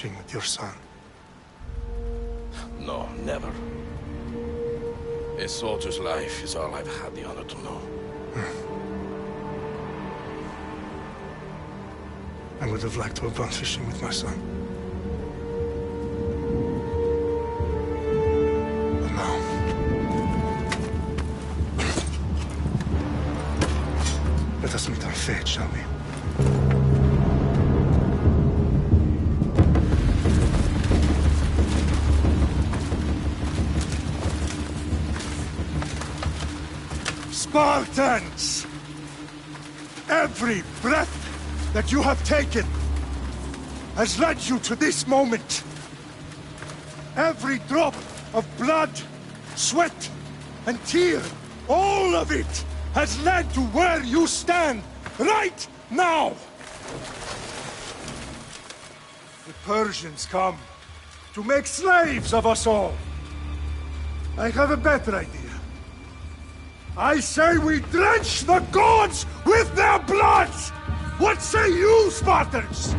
fishing with your son? No, never. A soldier's life is all I've had the honor to know. I would have liked to have gone fishing with my son. But no. Let us meet our fate, shall we? Spartans! Every breath that you have taken has led you to this moment. Every drop of blood, sweat, and tear, all of it has led to where you stand right now. The Persians come to make slaves of us all. I have a better idea. I say we drench the gods with their blood! What say you, Spartans?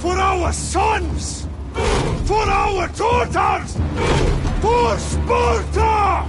For our sons! For our daughters! For Sparta!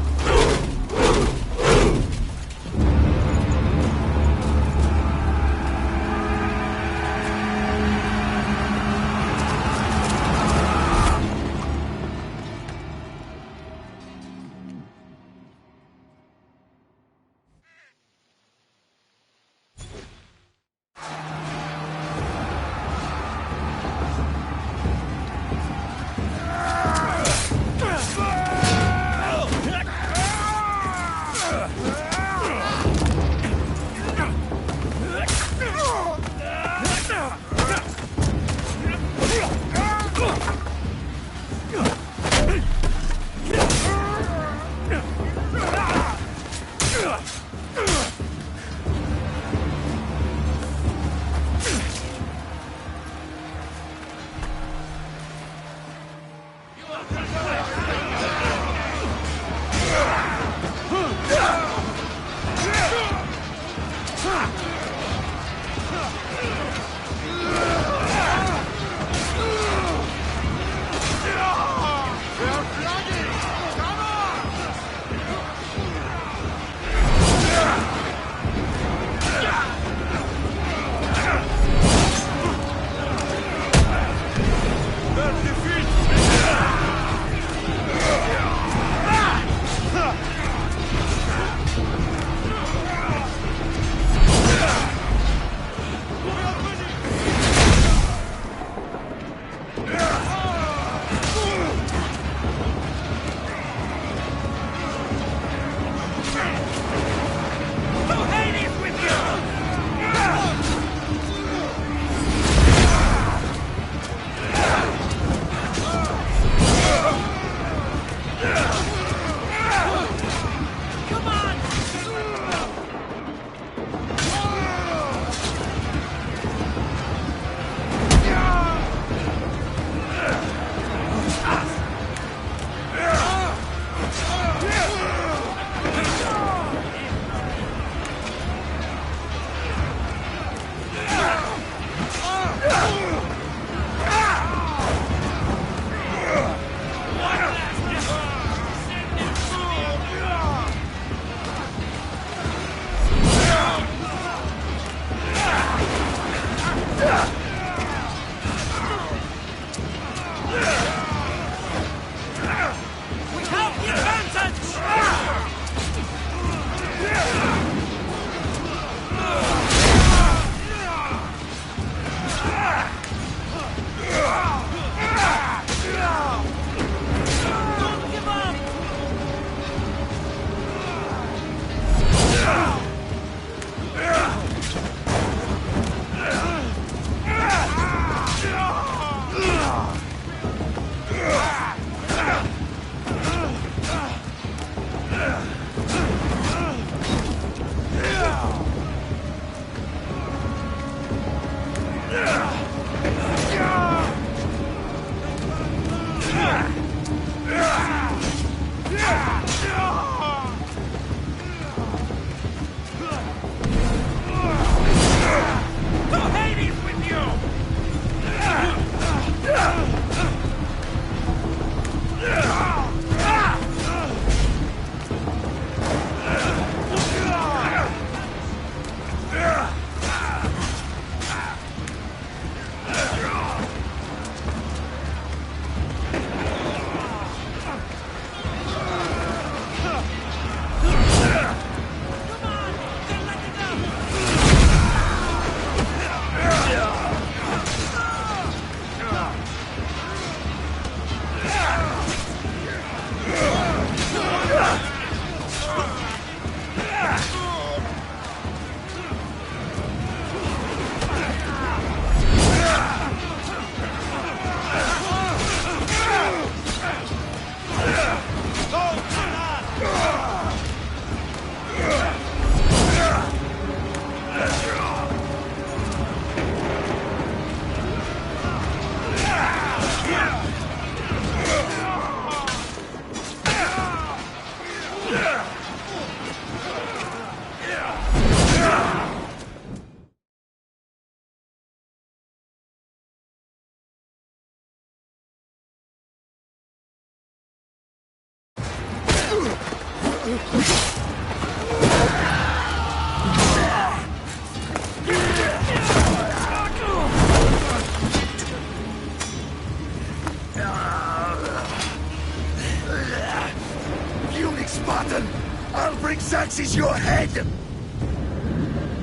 Spartan! I'll bring Xerxes your head!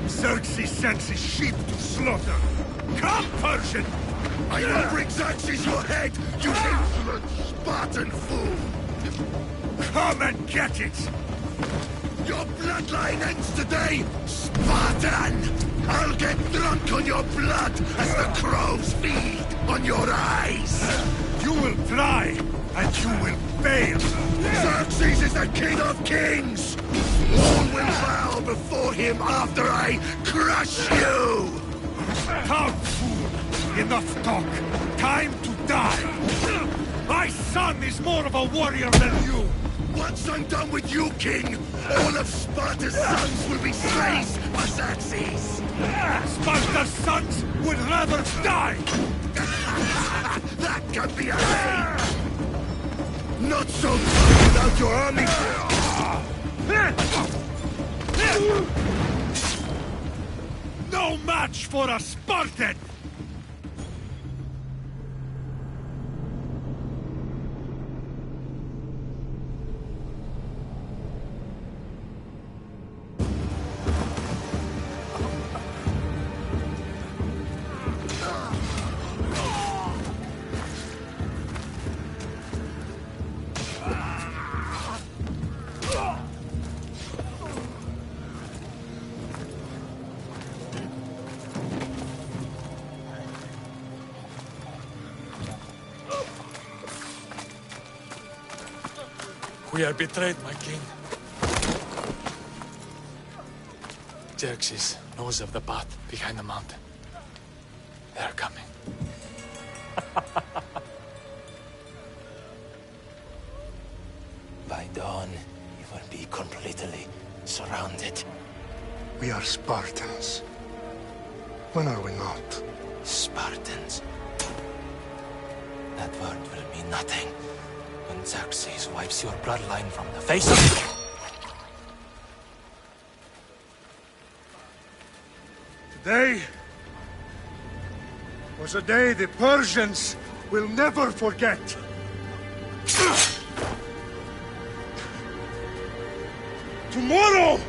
Xerxes sends his sheep to slaughter. Come, Persian! I will bring Xerxes your head, you insolent Spartan fool! Come and get it! Your bloodline ends today, Spartan! I'll get drunk on your blood as the crows feed on your eyes! You will try, and you will fail! Xerxes is the king of kings! All will bow before him after I crush you! Come, fool! Enough talk! Time to die! My son is more of a warrior than you! Once I'm done with you, king, all of Sparta's sons will be slaves for Xerxes! Sparta's sons would rather die! That can be arranged! Not so tough without your army! No match for a Spartan! We are betrayed, my king. Xerxes knows of the path behind the mountain. They are coming. By dawn, you will be completely surrounded. We are Spartans. When are we not? Spartans. That word will mean nothing when Xerxes wipes your bloodline from the face of... Today was a day the Persians will never forget. Tomorrow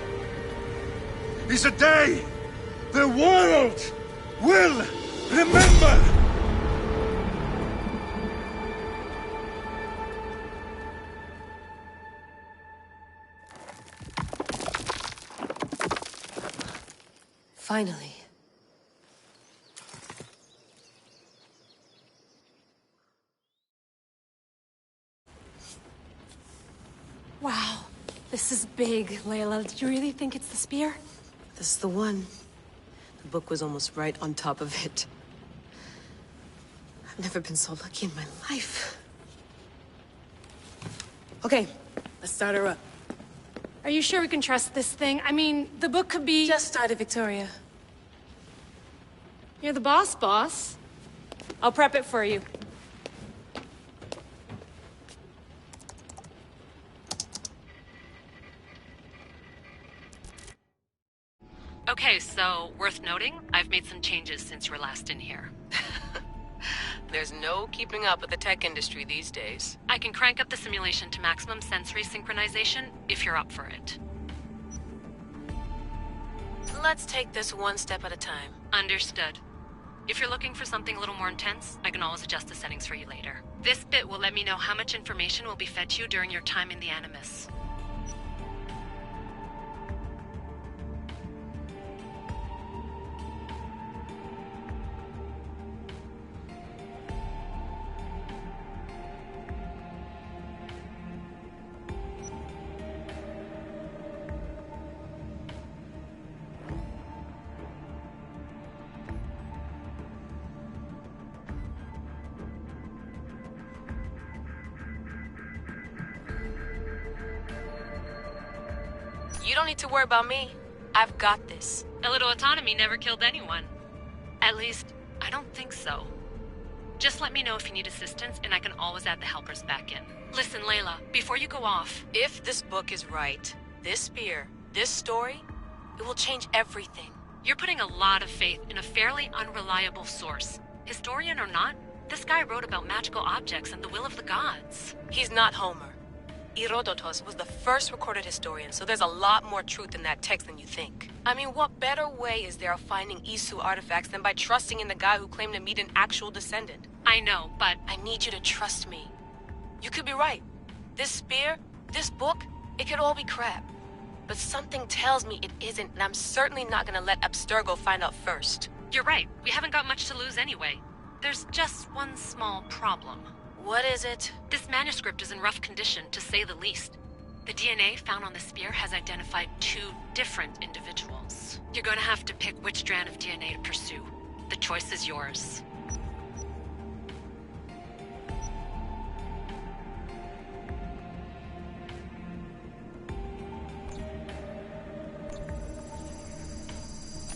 is a day the world will remember. Finally. Wow, this is big, Layla. Did you really think it's the spear? This is the one. The book was almost right on top of it. I've never been so lucky in my life. Okay, let's start her up. Are you sure we can trust this thing? I mean, the book could be... Just started, Victoria. You're the boss. I'll prep it for you. Okay, so, worth noting, I've made some changes since you were last in here. There's no keeping up with the tech industry these days. I can crank up the simulation to maximum sensory synchronization, if you're up for it. Let's take this one step at a time. Understood. If you're looking for something a little more intense, I can always adjust the settings for you later. This bit will let me know how much information will be fed to you during your time in the Animus. You don't need to worry about me. I've got this. A little autonomy never killed anyone. At least, I don't think so. Just let me know if you need assistance, and I can always add the helpers back in. Listen, Layla, before you go off... If this book is right, this spear, this story, it will change everything. You're putting a lot of faith in a fairly unreliable source. Historian or not, this guy wrote about magical objects and the will of the gods. He's not Homer. Herodotus was the first recorded historian, so there's a lot more truth in that text than you think. I mean, what better way is there of finding Isu artifacts than by trusting in the guy who claimed to meet an actual descendant? I know, but... I need you to trust me. You could be right. This spear, this book, it could all be crap. But something tells me it isn't, and I'm certainly not gonna let Abstergo find out first. You're right. We haven't got much to lose anyway. There's just one small problem. What is it? This manuscript is in rough condition, to say the least. The DNA found on the spear has identified 2 different individuals. You're gonna have to pick which strand of DNA to pursue. The choice is yours.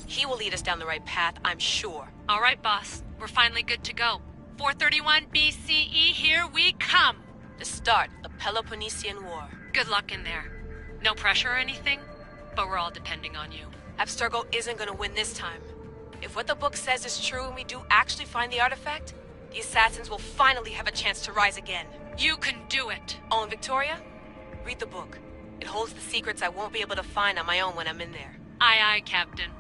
He will lead us down the right path, I'm sure. All right, boss. We're finally good to go. 431 BCE, here we come! The start of the Peloponnesian War. Good luck in there. No pressure or anything, but we're all depending on you. Abstergo isn't gonna win this time. If what the book says is true and we do actually find the artifact, the assassins will finally have a chance to rise again. You can do it! Oh, and Victoria? Read the book. It holds the secrets I won't be able to find on my own when I'm in there. Aye, aye, Captain.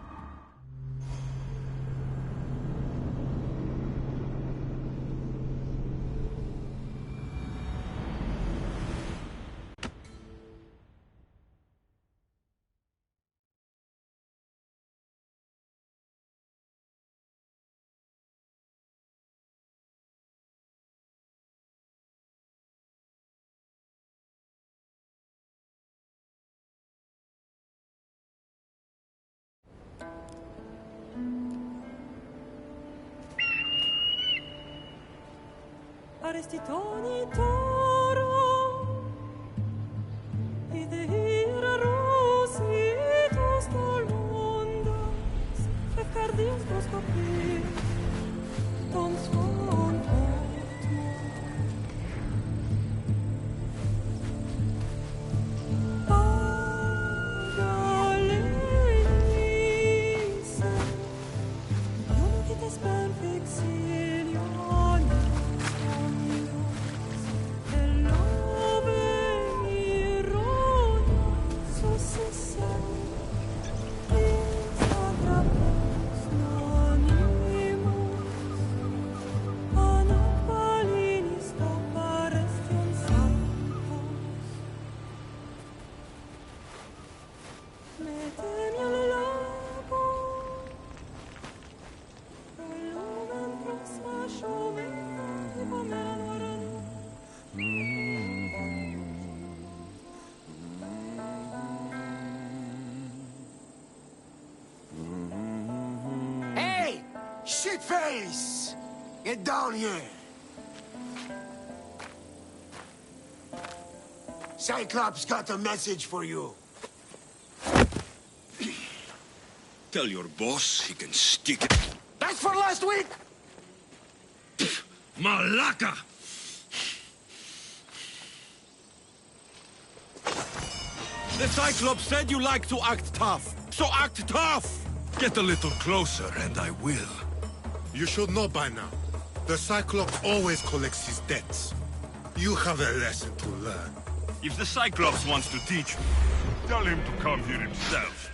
Arestitoni toro Ideira rositos dolondas Fefcardius proscopir Tons Shitface! Get down here! Cyclops got a message for you. Tell your boss he can stick it. That's for last week! Malaka! The Cyclops said you like to act tough, so act tough! Get a little closer and I will. You should know by now. The Cyclops always collects his debts. You have a lesson to learn. If the Cyclops wants to teach me, tell him to come here himself.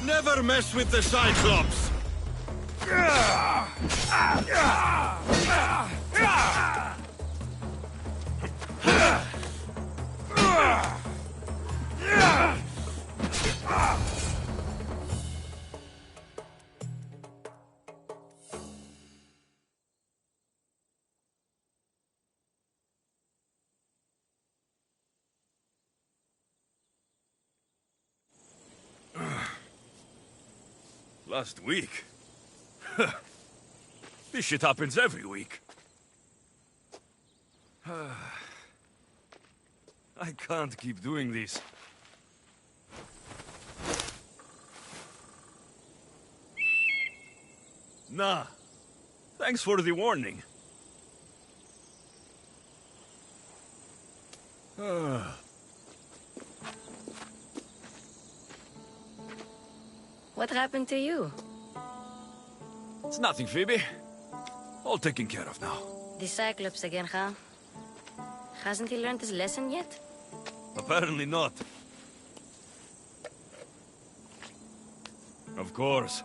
Never mess with the Cyclops! Last week? This shit happens every week. I can't keep doing this. Nah. Thanks for the warning. What happened to you? It's nothing, Phoebe. All taken care of now. The Cyclops again, huh? Hasn't he learned his lesson yet? Apparently not. Of course.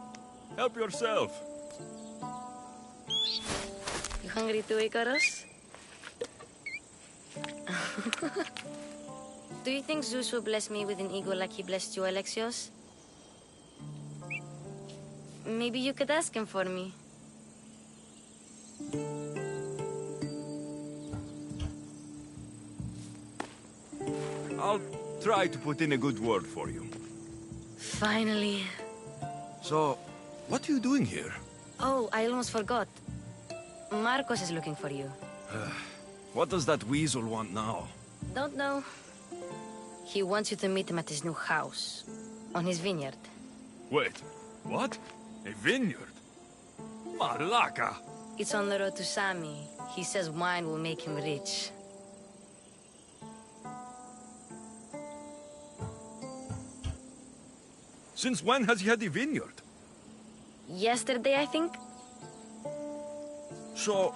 Help yourself. You hungry too, Icarus? Do you think Zeus will bless me with an ego like he blessed you, Alexios? Maybe you could ask him for me. I'll try to put in a good word for you. Finally. So, what are you doing here? Oh, I almost forgot. Marcos is looking for you. What does that weasel want now? Don't know. He wants you to meet him at his new house. On his vineyard. Wait, what? A vineyard? Malaka! It's on the road to Sami. He says wine will make him rich. Since when has he had a vineyard? Yesterday, I think? So,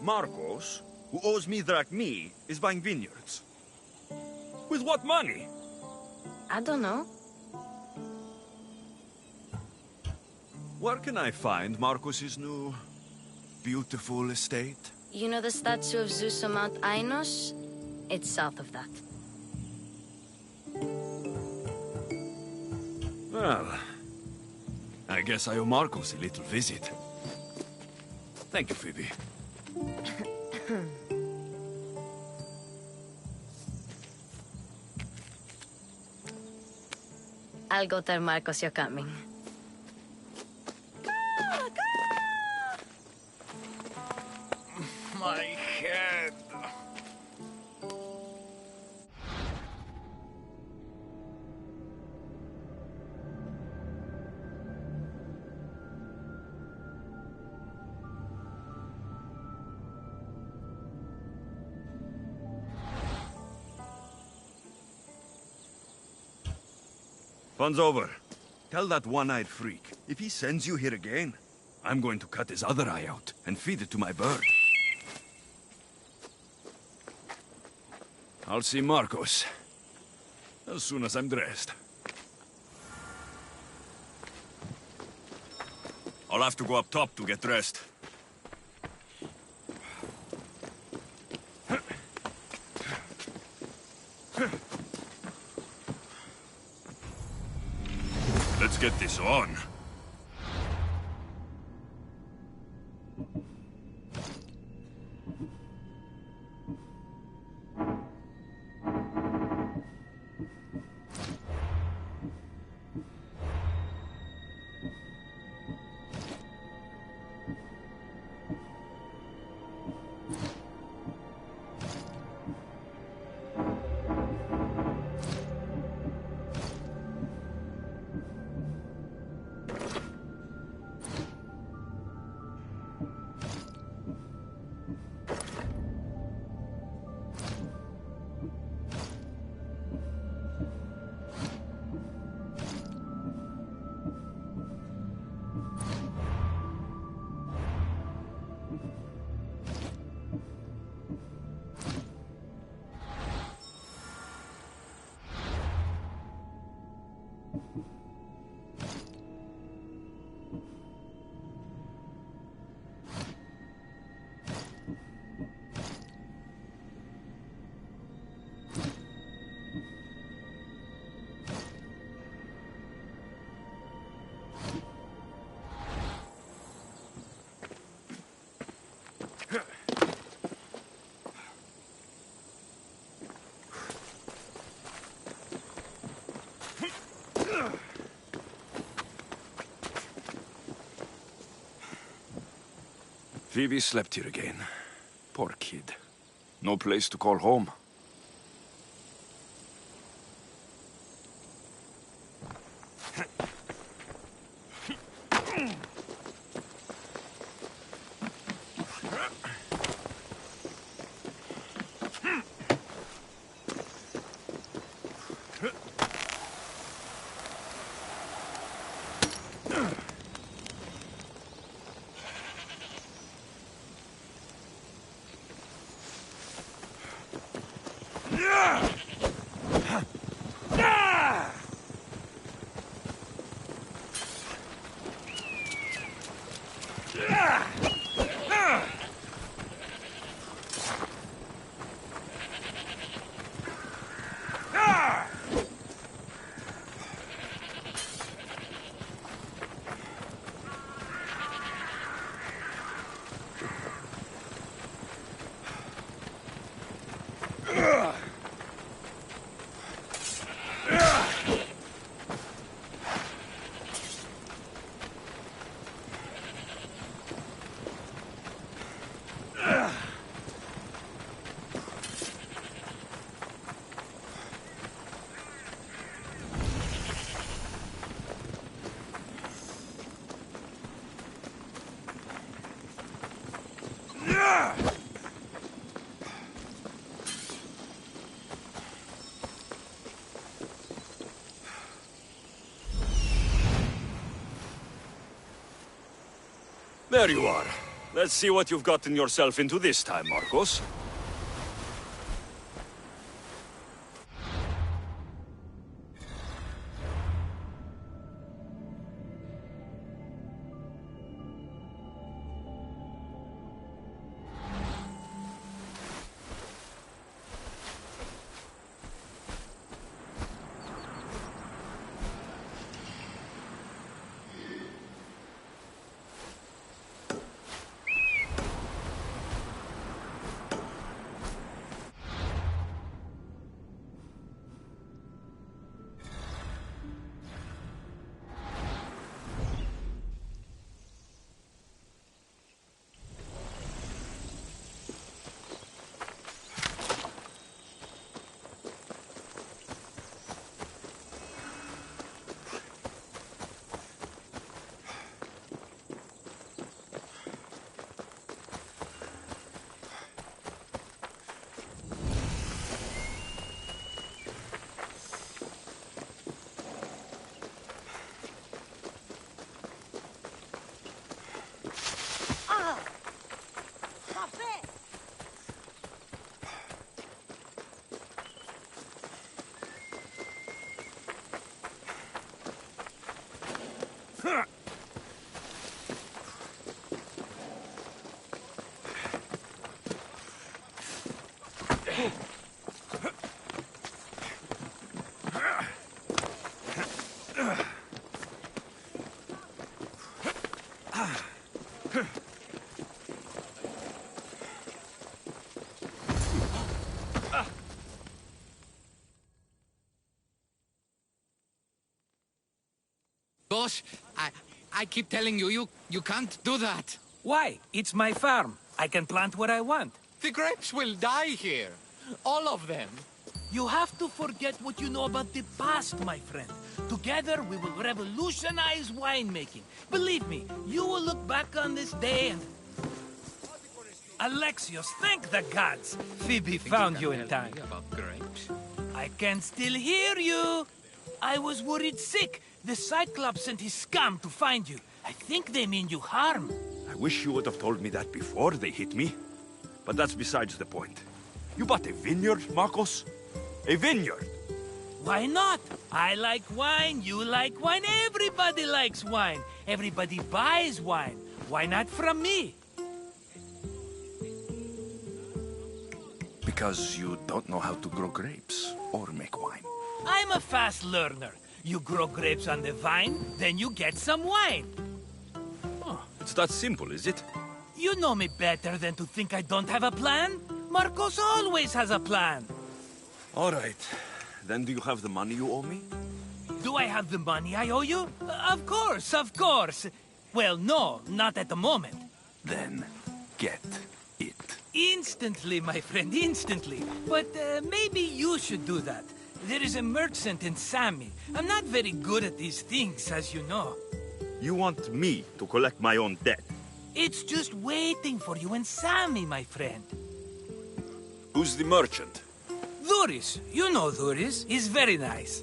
Marcos, who owes me drachmi, is buying vineyards. With what money? I don't know. Where can I find Marcos's new, beautiful estate? You know the statue of Zeus on Mount Ainos? It's south of that. Well, I guess I owe Marcos a little visit. Thank you, Phoebe. I'll go tell Marcos you're coming. My head. Fun's over. Tell that one-eyed freak, if he sends you here again, I'm going to cut his other eye out and feed it to my bird. I'll see Marcos as soon as I'm dressed. I'll have to go up top to get dressed. Let's get this on. Phoebe slept here again. Poor kid. No place to call home. There you are. Let's see what you've gotten yourself into this time, Marcos. Boss, I keep telling you, you can't do that. Why? It's my farm. I can plant what I want. The grapes will die here. All of them. You have to forget what you know about the past, my friend. Together, we will revolutionize winemaking. Believe me, you will look back on this day and... Alexios, thank the gods! Phoebe found you in time. About grapes? I can still hear you! I was worried sick. The Cyclops sent his scum to find you. I think they mean you harm. I wish you would have told me that before they hit me. But that's besides the point. You bought a vineyard, Marcos? A vineyard? Why not? I like wine, you like wine, everybody likes wine. Everybody buys wine. Why not from me? Because you don't know how to grow grapes or make wine. I'm a fast learner. You grow grapes on the vine, then you get some wine. Oh, it's that simple, is it? You know me better than to think I don't have a plan. Marcos always has a plan. All right. Then do you have the money you owe me? Do I have the money I owe you? Of course, of course. Well, no, not at the moment. Then get it. Instantly, my friend, instantly. But maybe you should do that. There is a merchant in Sami. I'm not very good at these things, as you know. You want me to collect my own debt? It's just waiting for you in Sami, my friend. Who's the merchant? Dhuris. You know Dhuris. He's very nice.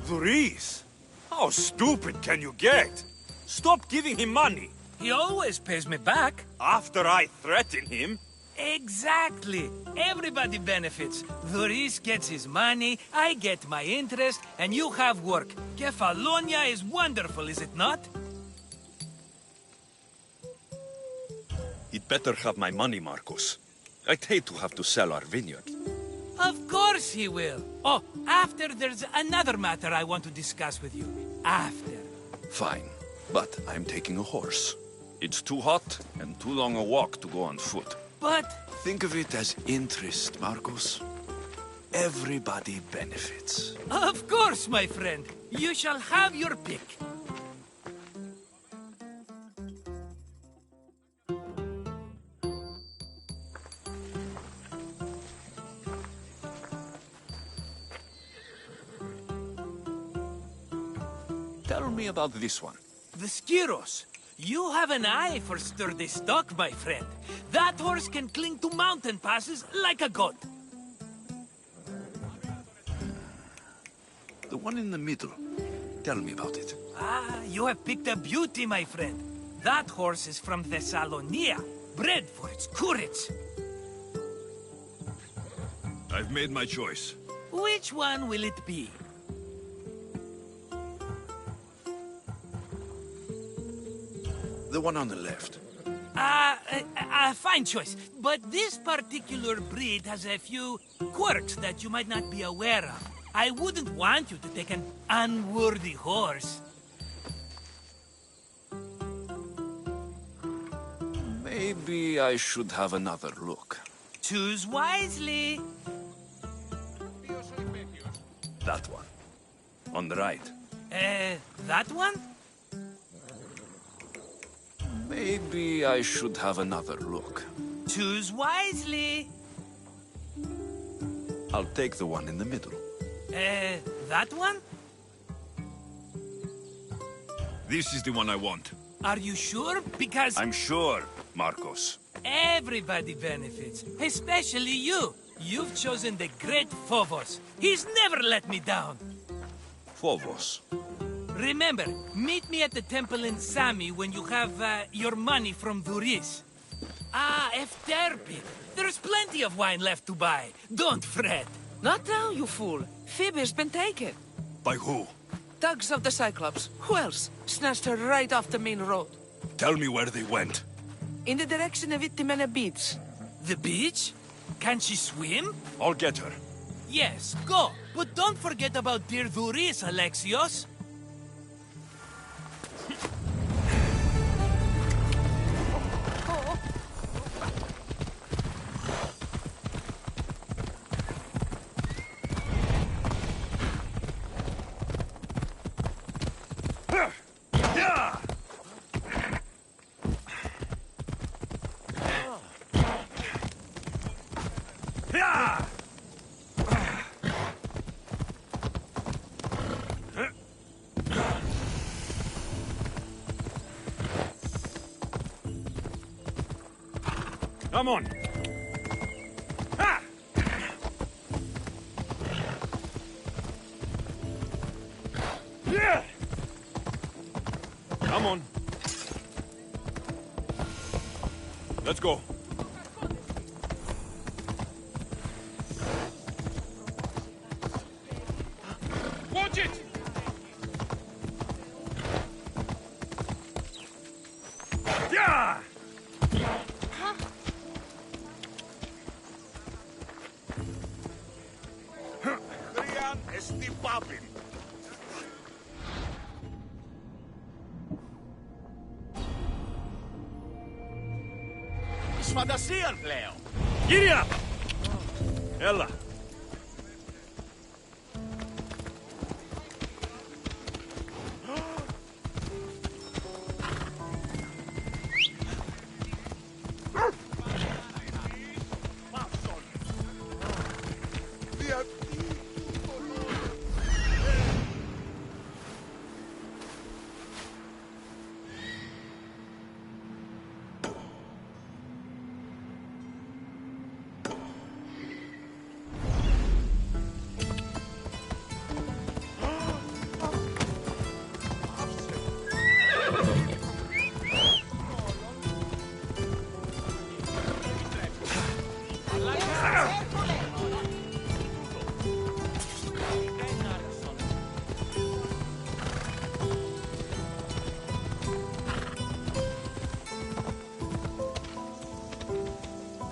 Dhuris? How stupid can you get? Stop giving him money. He always pays me back. After I threaten him? Exactly. Everybody benefits. Dhuris gets his money, I get my interest, and you have work. Kefalonia is wonderful, is it not? He'd better have my money, Marcos. I'd hate to have to sell our vineyard. Of course he will. Oh, after there's another matter I want to discuss with you. After. Fine, but I'm taking a horse. It's too hot and too long a walk to go on foot. But... Think of it as interest, Marcos. Everybody benefits. Of course, my friend. You shall have your pick. Tell me about this one. The Skiros. You have an eye for sturdy stock, my friend. That horse can cling to mountain passes like a goat. The one in the middle. Tell me about it. Ah, you have picked a beauty, my friend. That horse is from Thessalonia, bred for its courage. I've made my choice. Which one will it be? The one on the left. Fine choice. But this particular breed has a few quirks that you might not be aware of. I wouldn't want you to take an unworthy horse. Maybe I should have another look. Choose wisely. That one. On the right. That one? Maybe I should have another look. Choose wisely. I'll take the one in the middle. That one? This is the one I want. Are you sure? Because... I'm sure, Marcos. Everybody benefits, especially you. You've chosen the great Phobos. He's never let me down. Phobos. Remember, meet me at the temple in Sami when you have your money from Duris. Ah, Efterpid. There's plenty of wine left to buy. Don't fret. Not now, you fool. Phoebe's been taken. By who? Thugs of the Cyclops. Who else? Snatched her right off the main road. Tell me where they went. In the direction of Itimena Beach. The beach? Can she swim? I'll get her. Yes, go. But don't forget about dear Duris, Alexios. Come on. Ha! Yeah! Come on. Let's go. Watch it! Yeah! Estoy popping. Is φαντασία πλέον. Γύρια! Έλα.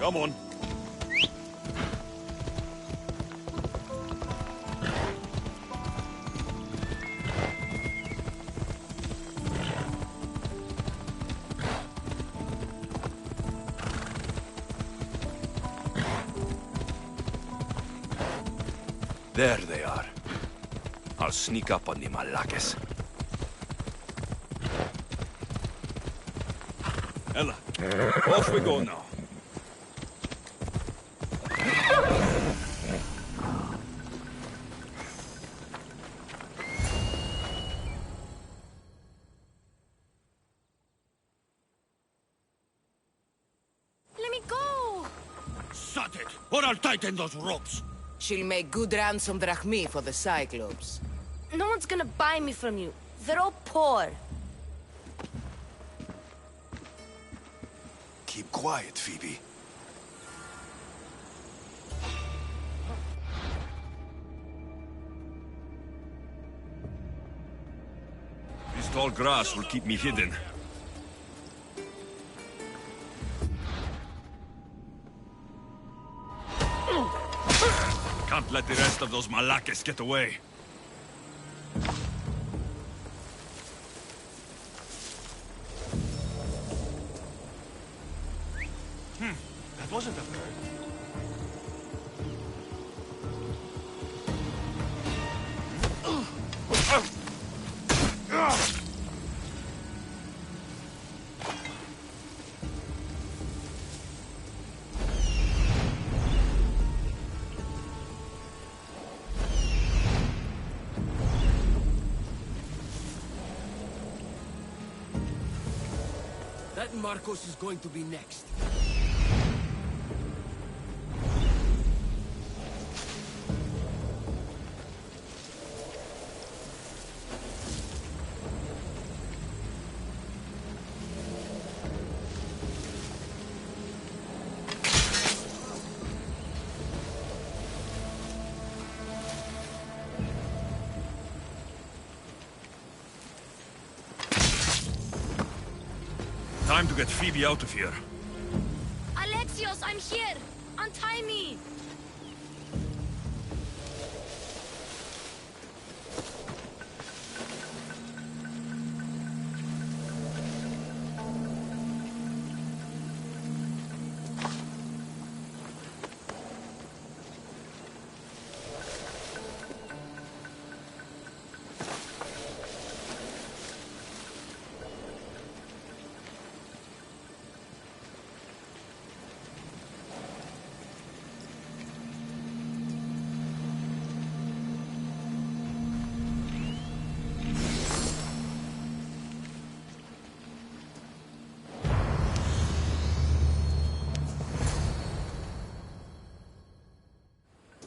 Come on. There they are. I'll sneak up on the Malakes. Ella, off we go now. got it, or I'll tighten those ropes. She'll make good ransom drachmi for the Cyclops. No one's gonna buy me from you. They're all poor. Keep quiet, Phoebe. This tall grass will keep me hidden. Can't let the rest of those Malakes get away. That wasn't a bird. That Marcos is going to be next. Time to get Phoebe out of here. Alexios, I'm here! Untie me!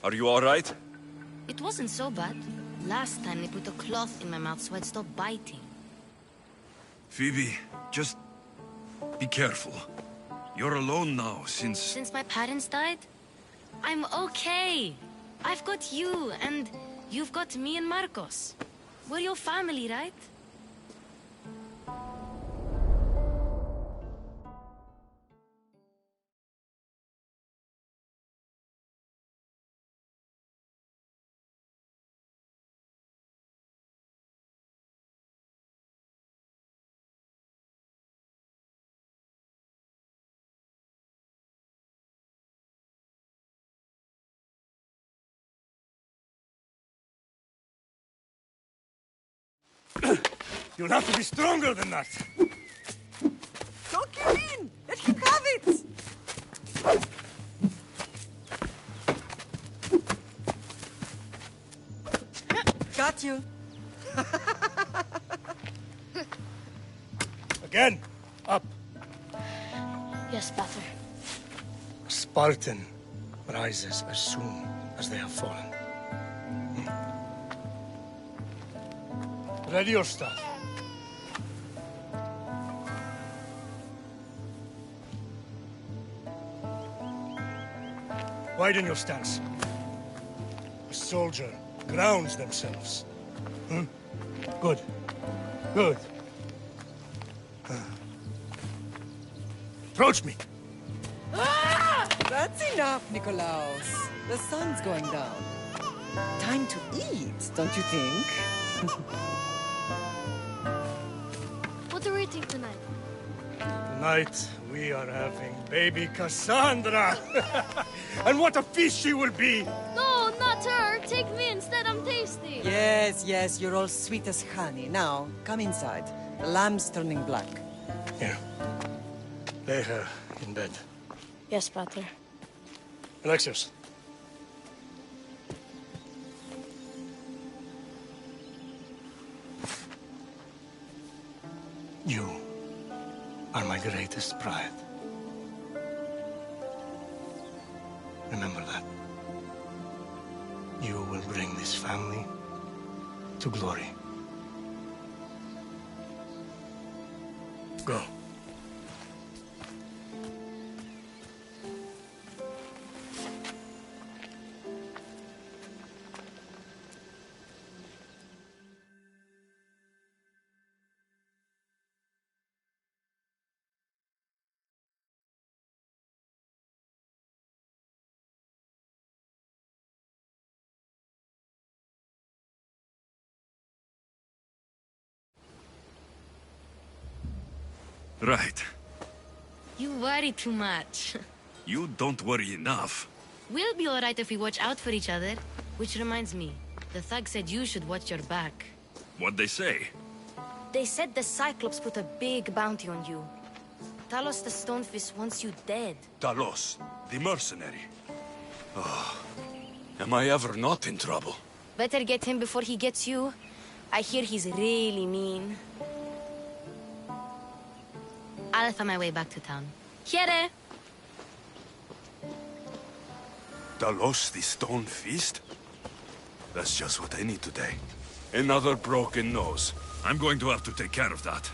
Are you all right? It wasn't so bad. Last time they put a cloth in my mouth so I'd stop biting. Phoebe, just be careful. You're alone now since... Since my parents died? I'm okay. I've got you, and you've got me and Marcos. We're your family, right? You'll have to be stronger than that. Don't give in! Let him have it! Got you. Again, up. Yes, Pater. A Spartan rises as soon as they have fallen. Ready your staff. Widen your stance. A soldier grounds themselves. Good. Good. Approach me. That's enough, Nikolaos. The sun's going down. Time to eat, don't you think? What are we eating tonight? Tonight, we are having baby Cassandra. And what a feast she will be! No, not her! Take me instead, I'm tasty! Yes, yes, you're all sweet as honey. Now, come inside. The lamb's turning black. Here. Lay her in bed. Yes, Pater. Alexios. You are my greatest pride. Remember that. You will bring this family to glory. Go. Right. You worry too much. You don't worry enough. We'll be alright if we watch out for each other. Which reminds me, the thug said you should watch your back. What'd they say? They said the Cyclops put a big bounty on you. Talos the Stonefist wants you dead. Talos, the mercenary. Oh, am I ever not in trouble? Better get him before he gets you. I hear he's really mean. I'll find my way back to town. Here! Talos, the Stone Feast? That's just what I need today. Another broken nose. I'm going to have to take care of that.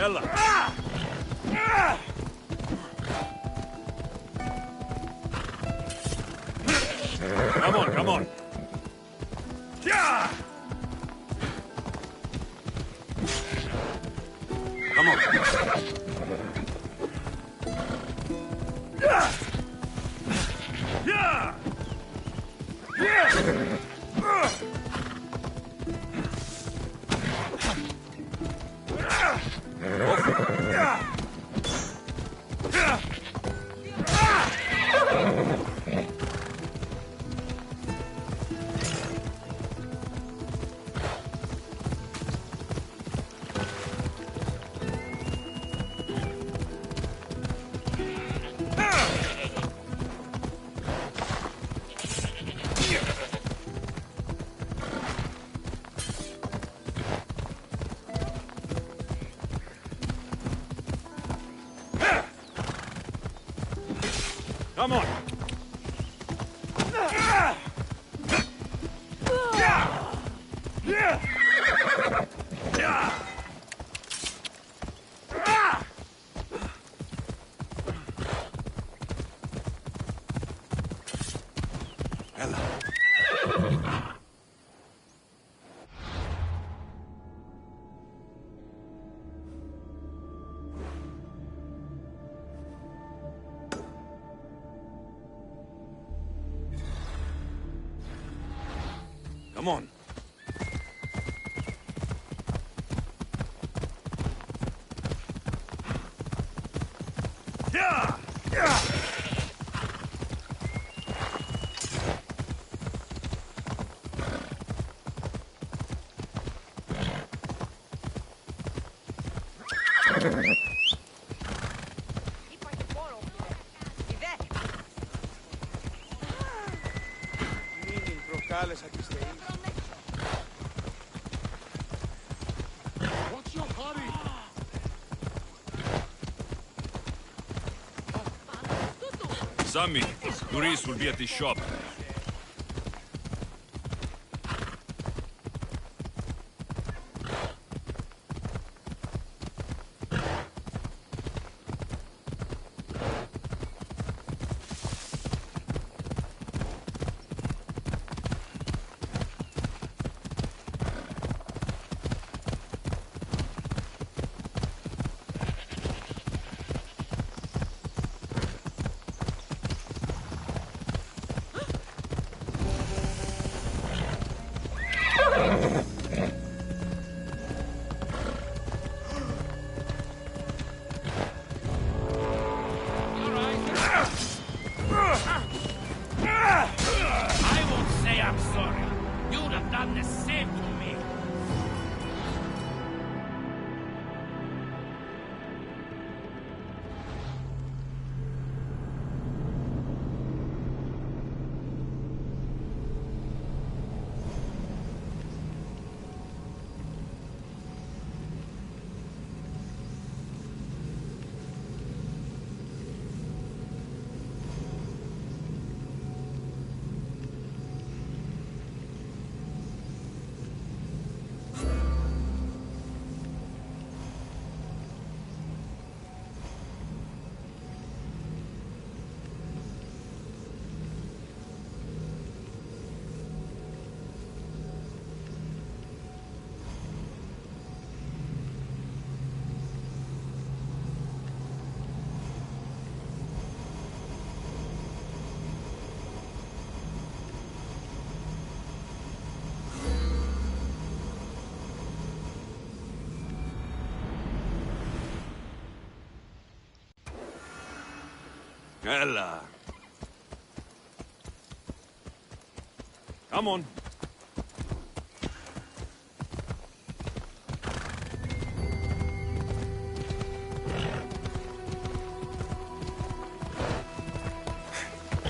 Ella! Come on, come on! Yeah! Come on! Yeah! Yeah! Yeah! Come on! Come on. Yeah! Yeah! What's your hurry? Sammy, Maurice will be at the shop. I won't say I'm sorry. You'd have done the same to me. Ella. Come on.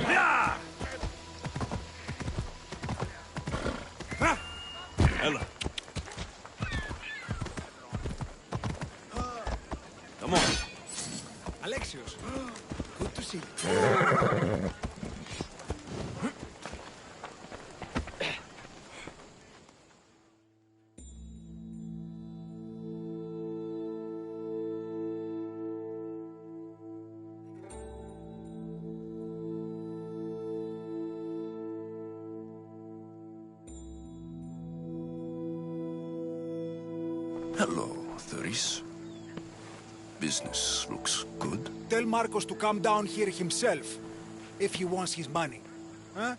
Yeah! Ella. Come on. Alexios, good to see you. Hello, Thuris. Business looks good. Tell Marcos to come down here himself, if he wants his money. Huh?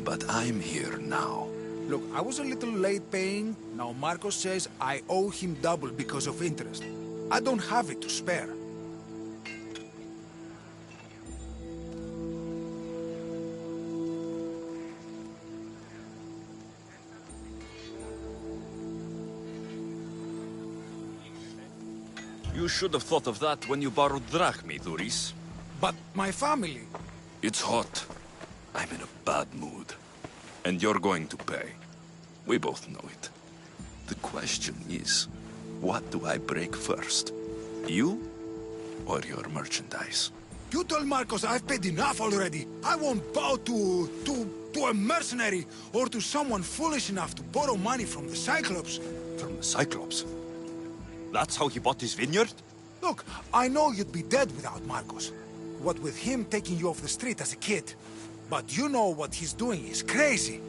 But I'm here now. Look, I was a little late paying. Now Marcos says I owe him double because of interest. I don't have it to spare. You should have thought of that when you borrowed drachmi, Thuris. But my family... It's hot. I'm in a bad mood. And you're going to pay. We both know it. The question is, what do I break first? You or your merchandise? You told Marcos I've paid enough already. I won't bow to a mercenary or to someone foolish enough to borrow money from the Cyclops. From the Cyclops? That's how he bought his vineyard? Look, I know you'd be dead without Marcos. What with him taking you off the street as a kid. But you know what he's doing is crazy.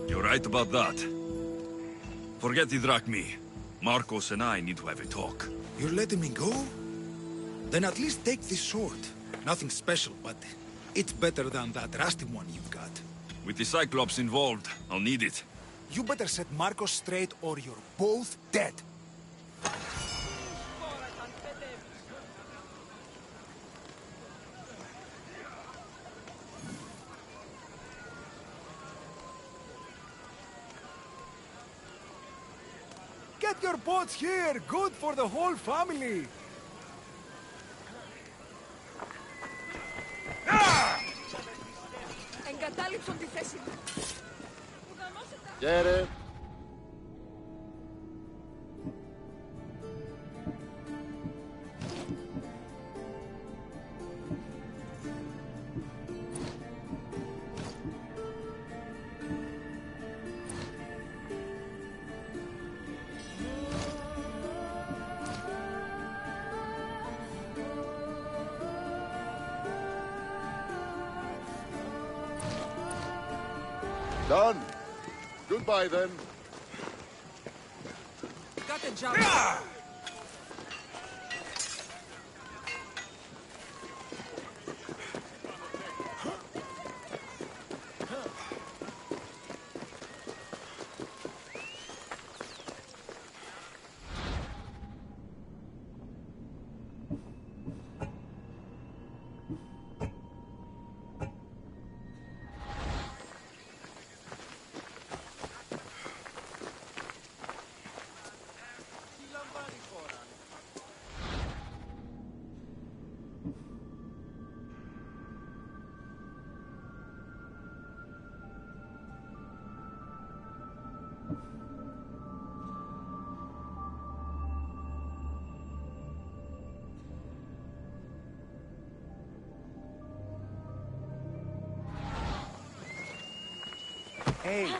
You're right about that. Forget the drachmi. Marcos and I need to have a talk. You're letting me go? Then at least take this sword. Nothing special, but it's better than that rusty one you've got. With the Cyclops involved, I'll need it. You better set Marcos straight or you're both dead. Get your boats here! Good for the whole family! Εγκατάλειψαν τη θέση μου. Γέρε. Done. Goodbye, then. Got the job. Hey,